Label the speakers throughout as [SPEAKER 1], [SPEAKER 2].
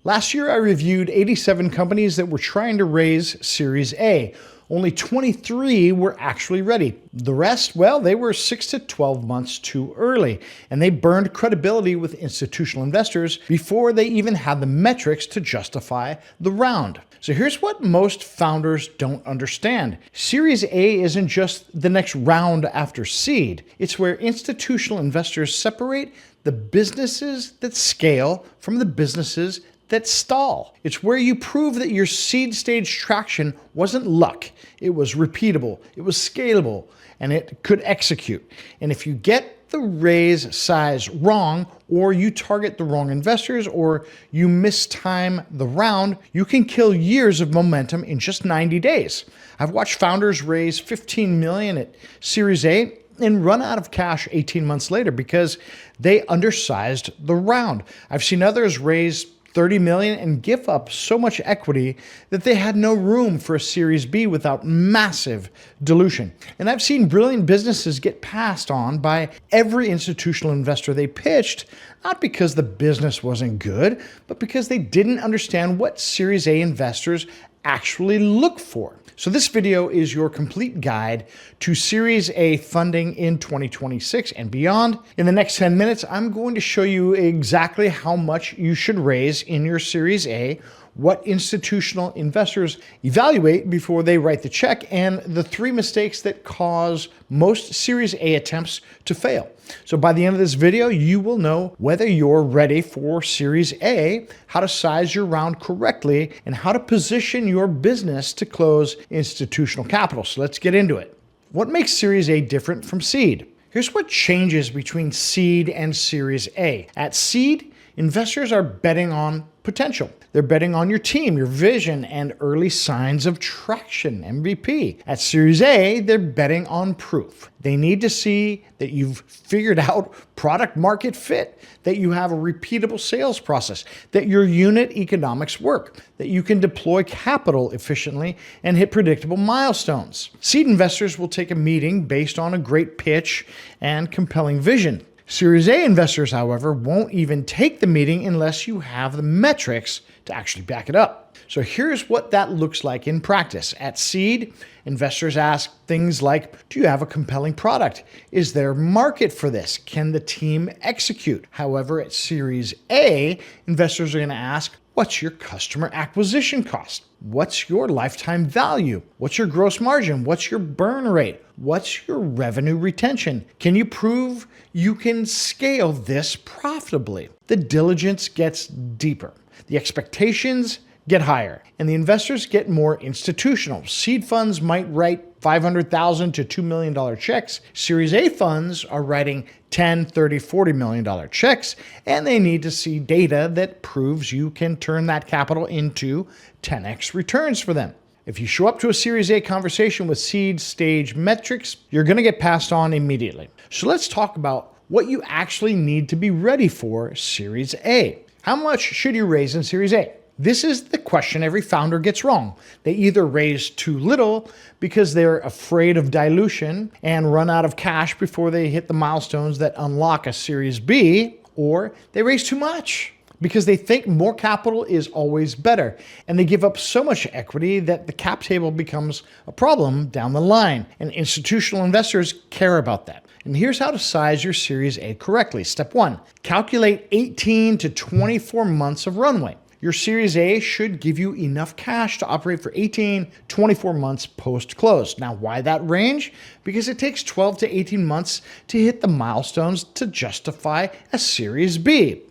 [SPEAKER 1] Last year, I reviewed 87 companies that were trying to raise Series A. Only 23 were actually ready. The rest, well, they were 6 to 12 months too early, and they burned credibility with institutional investors before they even had the metrics to justify the round. So here's what most founders don't understand. Series A isn't just the next round after seed. It's where institutional investors separate the businesses that scale from the businesses that stall. It's where you prove that your seed stage traction wasn't luck. It was repeatable, it was scalable, and it could execute. And if you get the raise size wrong, or you target the wrong investors, or you mistime the round, you can kill years of momentum in just 90 days. I've watched founders raise $15 million at Series A and run out of cash 18 months later because they undersized the round. I've seen others raise $30 million and give up so much equity that they had no room for a Series B without massive dilution. And I've seen brilliant businesses get passed on by every institutional investor they pitched, not because the business wasn't good, but because they didn't understand what Series A investors actually look for. So this video is your complete guide to Series A funding in 2026 and beyond. In the next 10 minutes, I'm going to show you exactly how much you should raise in your Series A, what institutional investors evaluate before they write the check, and the 3 mistakes that cause most Series A attempts to fail. So by the end of this video, you will know whether you're ready for Series A, how to size your round correctly, and how to position your business to close institutional capital. So let's get into it. What makes Series A different from seed? Here's what changes between seed and Series A. At seed, investors are betting on potential. They're betting on your team, your vision, and early signs of traction, MVP. At Series A, they're betting on proof. They need to see that you've figured out product market fit, that you have a repeatable sales process, that your unit economics work, that you can deploy capital efficiently and hit predictable milestones. Seed investors will take a meeting based on a great pitch and compelling vision. Series A investors, however, won't even take the meeting unless you have the metrics to actually back it up. So here's what that looks like in practice. At seed, investors ask things like, do you have a compelling product? Is there market for this? Can the team execute? However, at Series A, investors are going to ask, what's your customer acquisition cost? What's your lifetime value? What's your gross margin? What's your burn rate? What's your revenue retention? Can you prove you can scale this profitably? The diligence gets deeper. The expectations get higher, and the investors get more institutional. Seed funds might write $500,000 to $2 million checks. Series A funds are writing $10, $30, $40 million checks, and they need to see data that proves you can turn that capital into 10x returns for them. If you show up to a Series A conversation with seed stage metrics, you're going to get passed on immediately. So let's talk about what you actually need to be ready for Series A. How much should you raise in Series A? This is the question every founder gets wrong. They either raise too little because they're afraid of dilution and run out of cash before they hit the milestones that unlock a Series B, or they raise too much because they think more capital is always better, and they give up so much equity that the cap table becomes a problem down the line, and institutional investors care about that. And here's how to size your Series A correctly. Step 1, calculate 18 to 24 months of runway. Your Series A should give you enough cash to operate for 18, 24 months post-close. Now, why that range? Because it takes 12 to 18 months to hit the milestones to justify a Series B.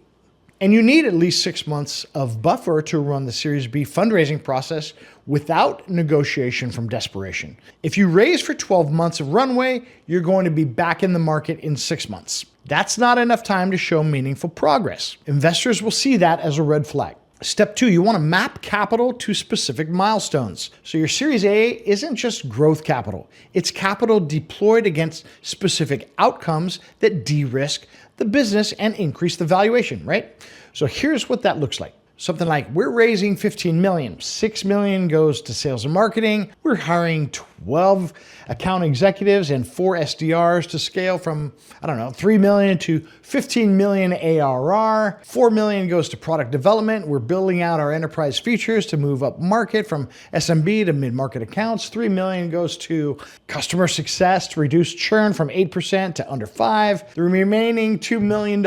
[SPEAKER 1] And you need at least 6 months of buffer to run the Series B fundraising process without negotiation from desperation. If you raise for 12 months of runway, you're going to be back in the market in 6 months. That's not enough time to show meaningful progress. Investors will see that as a red flag. Step 2, you want to map capital to specific milestones. So your Series A isn't just growth capital. It's capital deployed against specific outcomes that de-risk the business and increase the valuation, right? So here's what that looks like. Something like, we're raising 15 million, 6 million goes to sales and marketing. We're hiring 12 account executives and 4 SDRs to scale from, 3 million to 15 million ARR. 4 million goes to product development. We're building out our enterprise features to move up market from SMB to mid-market accounts. 3 million goes to customer success to reduce churn from 8% to under 5%. The remaining $2 million,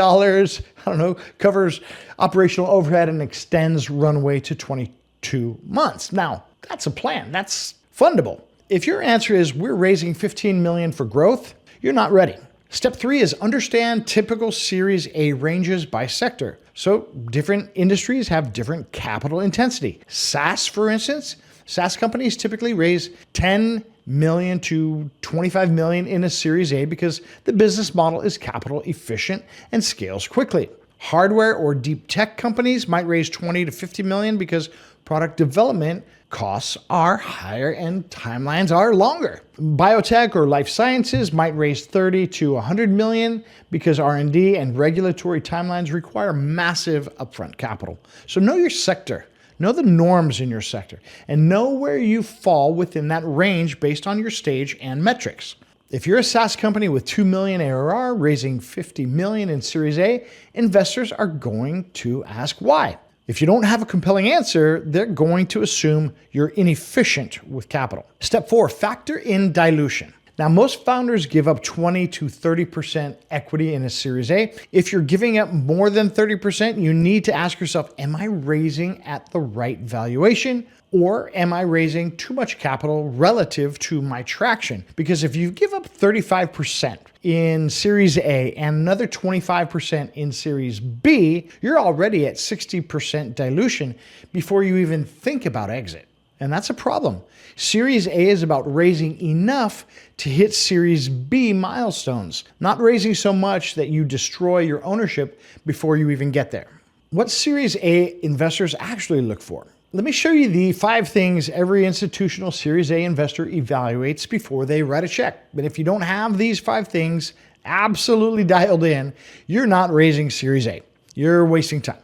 [SPEAKER 1] covers operational overhead and extends runway to 22 months. Now, that's a plan. That's fundable. If your answer is we're raising 15 million for growth, you're not ready. Step 3 is understand typical Series A ranges by sector. So different industries have different capital intensity. SaaS, for instance, SaaS companies typically raise 10 million to 25 million in a Series A because the business model is capital efficient and scales quickly. Hardware or deep tech companies might raise 20 to 50 million because product development costs are higher and timelines are longer. Biotech or life sciences might raise 30 to 100 million because R&D and regulatory timelines require massive upfront capital. So know your sector, know the norms in your sector, and know where you fall within that range based on your stage and metrics. If you're a SaaS company with 2 million ARR raising 50 million in Series A, investors are going to ask why. If you don't have a compelling answer, they're going to assume you're inefficient with capital. Step 4, factor in dilution. Now, most founders give up 20 to 30% equity in a Series A. If you're giving up more than 30%, you need to ask yourself, am I raising at the right valuation? Or am I raising too much capital relative to my traction? Because if you give up 35% in Series A and another 25% in Series B, you're already at 60% dilution before you even think about exit. And that's a problem. Series A is about raising enough to hit Series B milestones, not raising so much that you destroy your ownership before you even get there. What Series A investors actually look for? Let me show you the 5 things every institutional Series A investor evaluates before they write a check. But if you don't have these 5 things absolutely dialed in, you're not raising Series A. You're wasting time.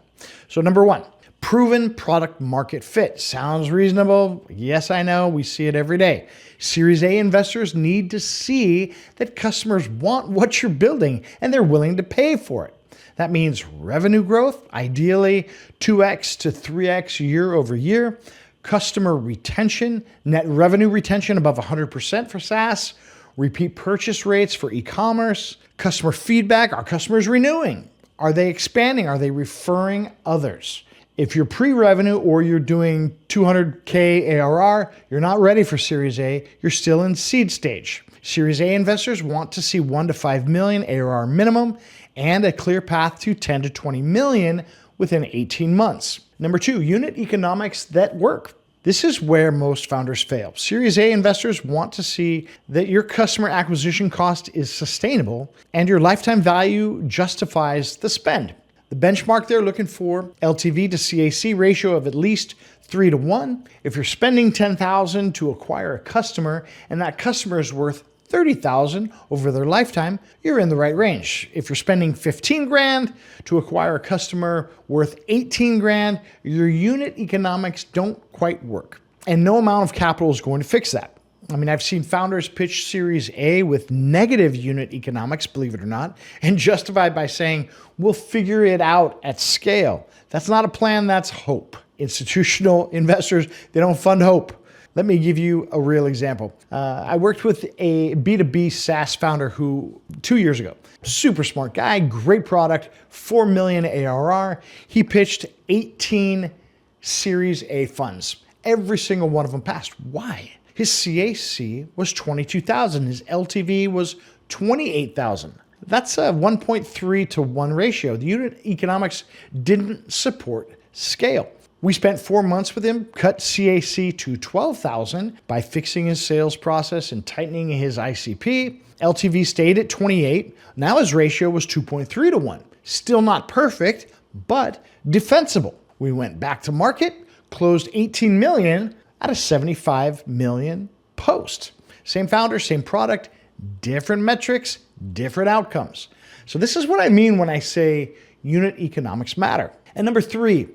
[SPEAKER 1] So number 1, proven product market fit. Sounds reasonable. Yes, I know. We see it every day. Series A investors need to see that customers want what you're building and they're willing to pay for it. That means revenue growth, ideally 2x to 3x year over year, customer retention, net revenue retention above 100% for SaaS, repeat purchase rates for e-commerce, customer feedback, are customers renewing? Are they expanding? Are they referring others? If you're pre-revenue or you're doing 200K ARR, you're not ready for Series A, you're still in seed stage. Series A investors want to see 1 to 5 million ARR minimum and a clear path to 10 to 20 million within 18 months. Number 2, unit economics that work. This is where most founders fail. Series A investors want to see that your customer acquisition cost is sustainable and your lifetime value justifies the spend. The benchmark they're looking for, LTV to CAC ratio of at least 3 to 1. If you're spending $10,000 to acquire a customer and that customer is worth $30,000 over their lifetime, you're in the right range. If you're spending $15,000 to acquire a customer worth $18,000, your unit economics don't quite work. And no amount of capital is going to fix that. I've seen founders pitch Series A with negative unit economics, believe it or not, and justify by saying, we'll figure it out at scale. That's not a plan, that's hope. Institutional investors, they don't fund hope. Let me give you a real example. I worked with a B2B SaaS founder who 2 years ago, super smart guy, great product, 4 million ARR. He pitched 18 Series A funds. Every single one of them passed. Why? His CAC was 22,000. His LTV was 28,000. That's a 1.3 to 1 ratio. The unit economics didn't support scale. We spent 4 months with him, cut CAC to 12,000 by fixing his sales process and tightening his ICP. LTV stayed at 28. Now his ratio was 2.3 to 1. Still not perfect, but defensible. We went back to market, closed 18 million at a 75 million post. Same founder, same product, different metrics, different outcomes. So this is what I mean when I say unit economics matter. And number 3,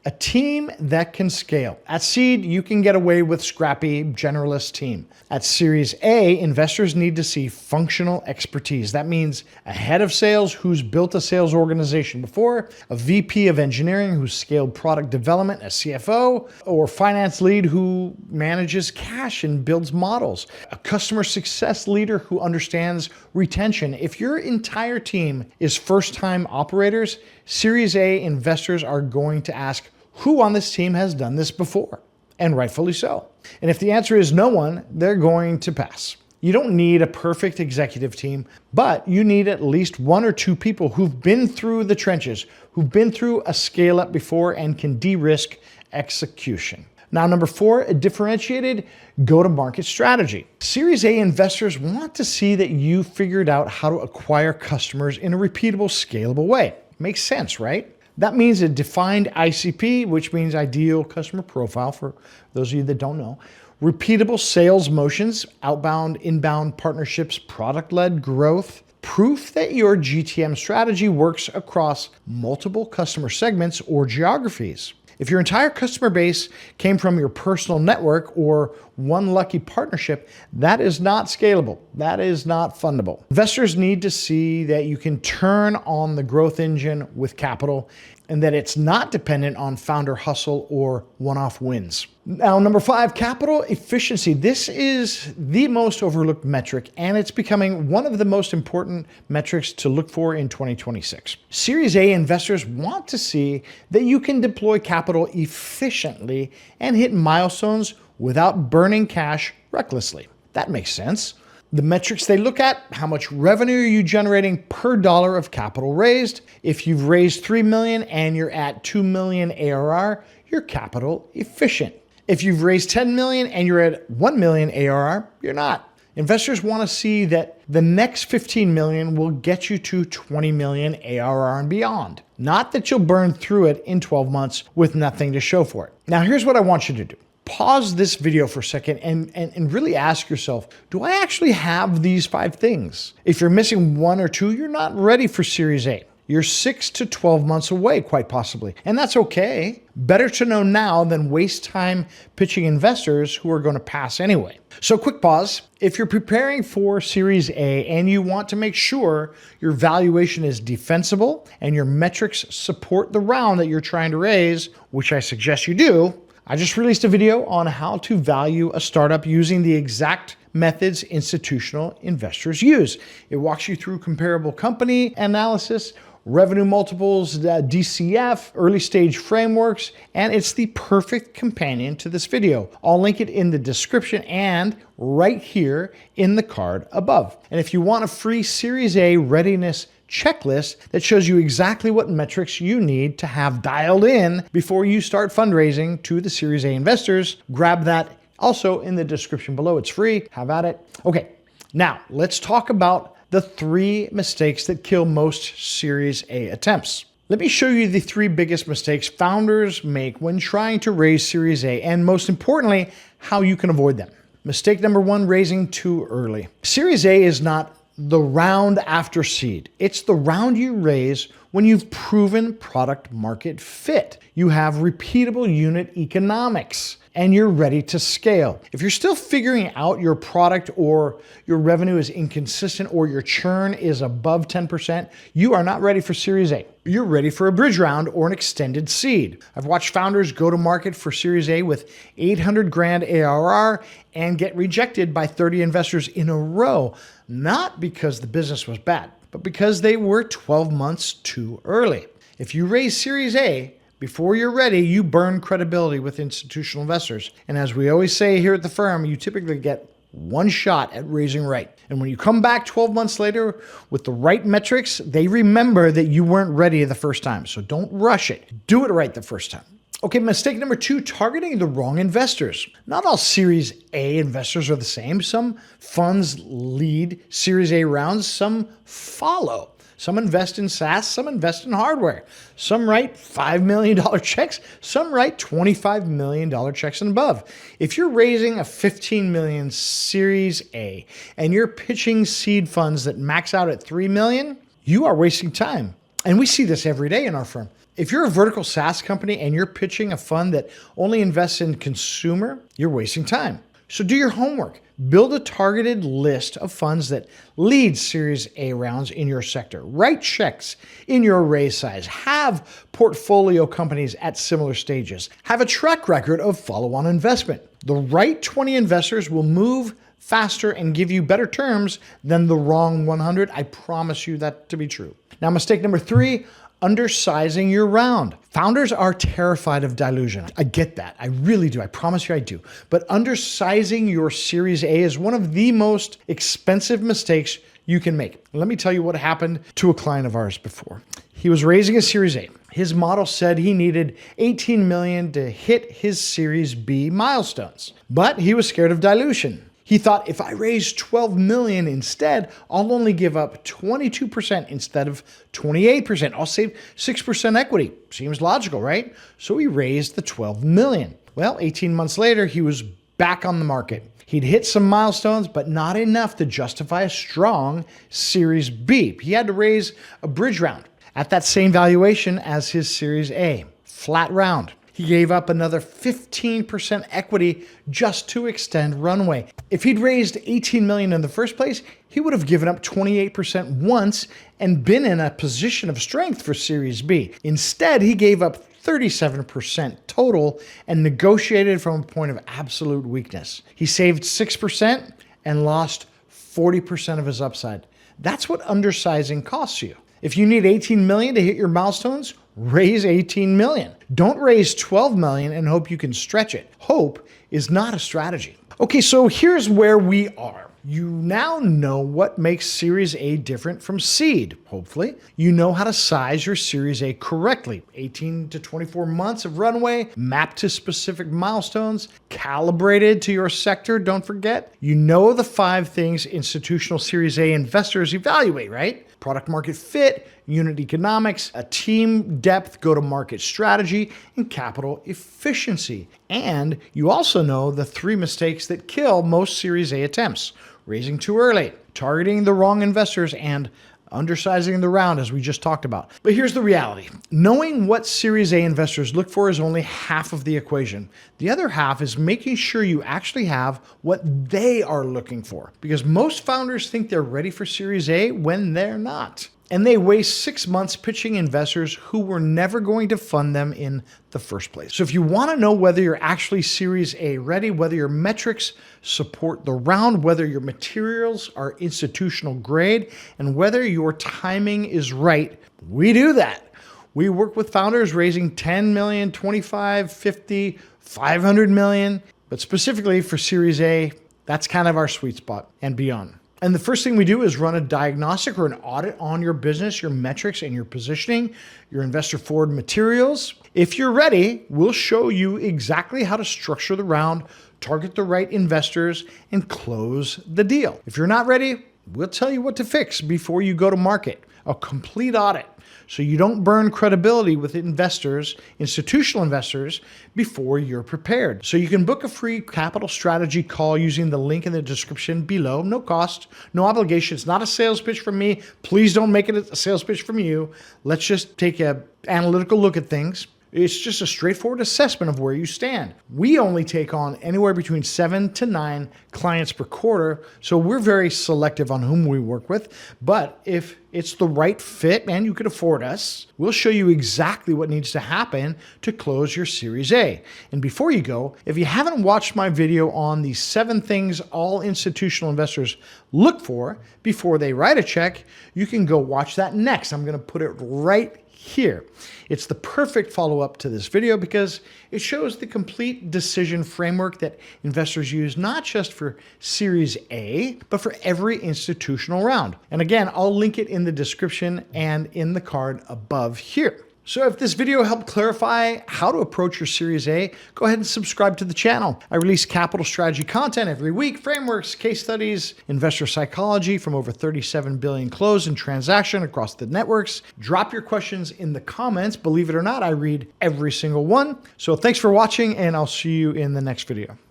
[SPEAKER 1] A team that can scale. At seed, you can get away with scrappy generalist team. At Series A, investors need to see functional expertise. That means a head of sales who's built a sales organization before, a VP of engineering who's scaled product development, a CFO, or finance lead who manages cash and builds models, a customer success leader who understands retention. If your entire team is first-time operators, Series A investors are going to ask, who on this team has done this before? And rightfully so. And if the answer is no one, they're going to pass. You don't need a perfect executive team, but you need at least one or two people who've been through the trenches, who've been through a scale up before and can de-risk execution. Now, number 4, a differentiated go-to-market strategy. Series A investors want to see that you figured out how to acquire customers in a repeatable, scalable way. Makes sense, right? That means a defined ICP, which means ideal customer profile for those of you that don't know. Repeatable sales motions, outbound, inbound partnerships, product-led growth. Proof that your GTM strategy works across multiple customer segments or geographies. If your entire customer base came from your personal network or one lucky partnership, that is not scalable. That is not fundable. Investors need to see that you can turn on the growth engine with capital and that it's not dependent on founder hustle or one-off wins. Now, number 5, capital efficiency. This is the most overlooked metric, and it's becoming one of the most important metrics to look for in 2026. Series A investors want to see that you can deploy capital efficiently and hit milestones without burning cash recklessly. That makes sense. The metrics they look at, how much revenue are you generating per dollar of capital raised? If you've raised $3 million and you're at $2 million ARR, you're capital efficient. If you've raised $10 million and you're at $1 million ARR, you're not. Investors want to see that the next $15 million will get you to $20 million ARR and beyond. Not that you'll burn through it in 12 months with nothing to show for it. Now, here's what I want you to do. Pause this video for a second and really ask yourself, do I actually have these 5 things? If you're missing 1 or 2, you're not ready for Series A. You're 6 to 12 months away, quite possibly. And that's okay. Better to know now than waste time pitching investors who are going to pass anyway. So quick pause. If you're preparing for Series A and you want to make sure your valuation is defensible and your metrics support the round that you're trying to raise, which I suggest you do, I just released a video on how to value a startup using the exact methods institutional investors use. It walks you through comparable company analysis, revenue multiples, DCF, early stage frameworks, and it's the perfect companion to this video. I'll link it in the description and right here in the card above. And if you want a free Series A readiness checklist that shows you exactly what metrics you need to have dialed in before you start fundraising to the Series A investors, grab that also in the description below. It's free. Have at it. Okay, now let's talk about the 3 mistakes that kill most Series A attempts. Let me show you the 3 biggest mistakes founders make when trying to raise Series A, and most importantly, how you can avoid them. Mistake number 1, raising too early. Series A is not the round after seed. It's the round you raise when you've proven product market fit. You have repeatable unit economics and you're ready to scale. If you're still figuring out your product or your revenue is inconsistent or your churn is above 10%, you are not ready for Series A. You're ready for a bridge round or an extended seed. I've watched founders go to market for Series A with 800 grand ARR and get rejected by 30 investors in a row, not because the business was bad, but because they were 12 months too early. If you raise Series A before you're ready, you burn credibility with institutional investors. And as we always say here at the firm, you typically get one shot at raising right. And when you come back 12 months later with the right metrics, they remember that you weren't ready the first time. So don't rush it. Do it right the first time. Okay, mistake number 2, targeting the wrong investors. Not all Series A investors are the same. Some funds lead Series A rounds, some follow. Some invest in SaaS, some invest in hardware. Some write $5 million checks, some write $25 million checks and above. If you're raising a $15 million Series A and you're pitching seed funds that max out at $3 million, you are wasting time. And we see this every day in our firm. If you're a vertical SaaS company and you're pitching a fund that only invests in consumer, you're wasting time. So do your homework. Build a targeted list of funds that lead Series A rounds in your sector. Write checks in your raise size. Have portfolio companies at similar stages. Have a track record of follow-on investment. The right 20 investors will move faster and give you better terms than the wrong 100. I promise you that to be true. Now, mistake number 3, undersizing your round. Founders are terrified of dilution. I get that. I really do. I promise you I do. But undersizing your Series A is one of the most expensive mistakes you can make. Let me tell you what happened to a client of ours before. He was raising a Series A. His model said he needed 18 million to hit his Series B milestones, but he was scared of dilution. He thought, if I raise 12 million instead, I'll only give up 22% instead of 28%. I'll save 6% equity. Seems logical, right? So he raised the 12 million. Well, 18 months later, he was back on the market. He'd hit some milestones, but not enough to justify a strong Series B. He had to raise a bridge round at that same valuation as his Series A. Flat round. He gave up another 15% equity just to extend runway. If he'd raised 18 million in the first place, he would have given up 28% once and been in a position of strength for Series B. Instead, he gave up 37% total and negotiated from a point of absolute weakness. He saved 6% and lost 40% of his upside. That's what undersizing costs you. If you need 18 million to hit your milestones, raise 18 million. Don't raise 12 million and hope you can stretch it. Hope is not a strategy. Okay, so here's where we are. You now know what makes Series A different from seed, hopefully. You know how to size your Series A correctly. 18 to 24 months of runway, mapped to specific milestones, calibrated to your sector, don't forget. You know the 5 things institutional Series A investors evaluate, right? Product market fit, unit economics, a team depth, go-to-market strategy, and capital efficiency. And you also know the 3 mistakes that kill most Series A attempts: raising too early, targeting the wrong investors, and undersizing the round, as we just talked about. But here's the reality. Knowing what Series A investors look for is only half of the equation. The other half is making sure you actually have what they are looking for, because most founders think they're ready for Series A when they're not. And they waste 6 months pitching investors who were never going to fund them in the first place. So if you want to know whether you're actually Series A ready, whether your metrics support the round, whether your materials are institutional grade, and whether your timing is right, we do that. We work with founders raising 10 million, 25, 50, 500 million, but specifically for Series A, that's kind of our sweet spot and beyond. And the first thing we do is run a diagnostic or an audit on your business, your metrics, and your positioning, your investor forward materials. If you're ready, we'll show you exactly how to structure the round, target the right investors, and close the deal. If you're not ready, we'll tell you what to fix before you go to market. A complete audit, so you don't burn credibility with investors, institutional investors, before you're prepared. So you can book a free capital strategy call using the link in the description below. No cost, no obligation. It's not a sales pitch from me. Please don't make it a sales pitch from you. Let's just take an analytical look at things. It's just a straightforward assessment of where you stand. We only take on anywhere between 7 to 9 clients per quarter, so we're very selective on whom we work with. But if it's the right fit and you can afford us, we'll show you exactly what needs to happen to close your Series A. And before you go, if you haven't watched my video on the 7 things all institutional investors look for before they write a check, you can go watch that next. I'm going to put it right here. It's the perfect follow-up to this video because it shows the complete decision framework that investors use, not just for Series A, but for every institutional round. And again, I'll link it in the description and in the card above here. So if this video helped clarify how to approach your Series A, go ahead and subscribe to the channel. I release capital strategy content every week, frameworks, case studies, investor psychology from over 37 billion closed in transaction across the networks. Drop your questions in the comments. Believe it or not, I read every single one. So thanks for watching, and I'll see you in the next video.